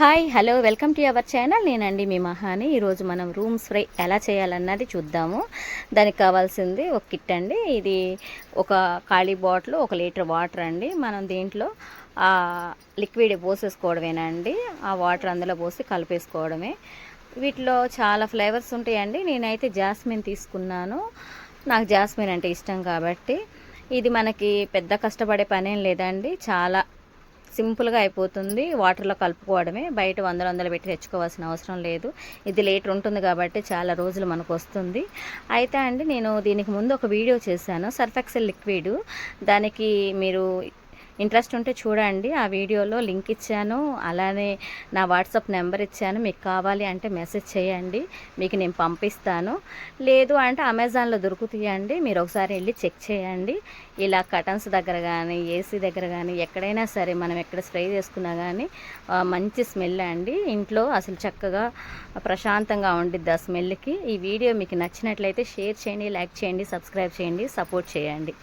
Hi hello welcome to our channel. నేనండి మీ మహాని. ఈరోజు మనం రూమ్ స్ప్రే ఎలా చేయాలన్నది చూద్దాము. దానికి కావాల్సింది ఒక కిట్ అండి. ఇది ఒక ఖాళీ బాటిల్, 1 లీటర్ వాటర్ అండి. మనం దీంట్లో లిక్విడ్ పోసేసుకోవడమేనండి. ఆ వాటర్ అందులో పోసి కలిపేసుకోవడమే. వీటిలో చాలా ఫ్లేవర్స్ ఉంటాయండి. నేనైతే జాస్మిన్ తీసుకున్నాను. నాకు జాస్మిన్ అంటే ఇష్టం కాబట్టి. ఇది మనకి పెద్ద కష్టపడే పనేం లేదండి. చాలా సింపుల్గా అయిపోతుంది. వాటర్లో కలుపుకోవడమే. బయట వందలు పెట్టి తెచ్చుకోవాల్సిన అవసరం లేదు. ఇది లీటర్ ఉంటుంది కాబట్టి చాలా రోజులు మనకు వస్తుంది. అయితే అండి, నేను దీనికి ముందు ఒక వీడియో చేశాను, సర్ఫ్ ఎక్సెల్ లిక్విడ్. దానికి మీరు ఇంట్రెస్ట్ ఉంటే చూడండి. ఆ వీడియోలో లింక్ ఇచ్చాను, అలానే నా వాట్సాప్ నెంబర్ ఇచ్చాను. మీకు కావాలి అంటే మెసేజ్ చేయండి, మీకు నేను పంపిస్తాను. లేదు అంటే అమెజాన్లో దొరుకుతాయండి, మీరు ఒకసారి వెళ్ళి చెక్ చేయండి. ఇలా కటన్స్ దగ్గర కానీ, ఏసీ దగ్గర కానీ, ఎక్కడైనా సరే మనం ఎక్కడ స్ప్రే చేసుకున్నా కానీ మంచి స్మెల్ అండి. ఇంట్లో అసలు చక్కగా ప్రశాంతంగా ఉండిద్ది ఆ స్మెల్కి. ఈ వీడియో మీకు నచ్చినట్లయితే షేర్ చేయండి, లైక్ చేయండి, సబ్స్క్రైబ్ చేయండి, సపోర్ట్ చేయండి.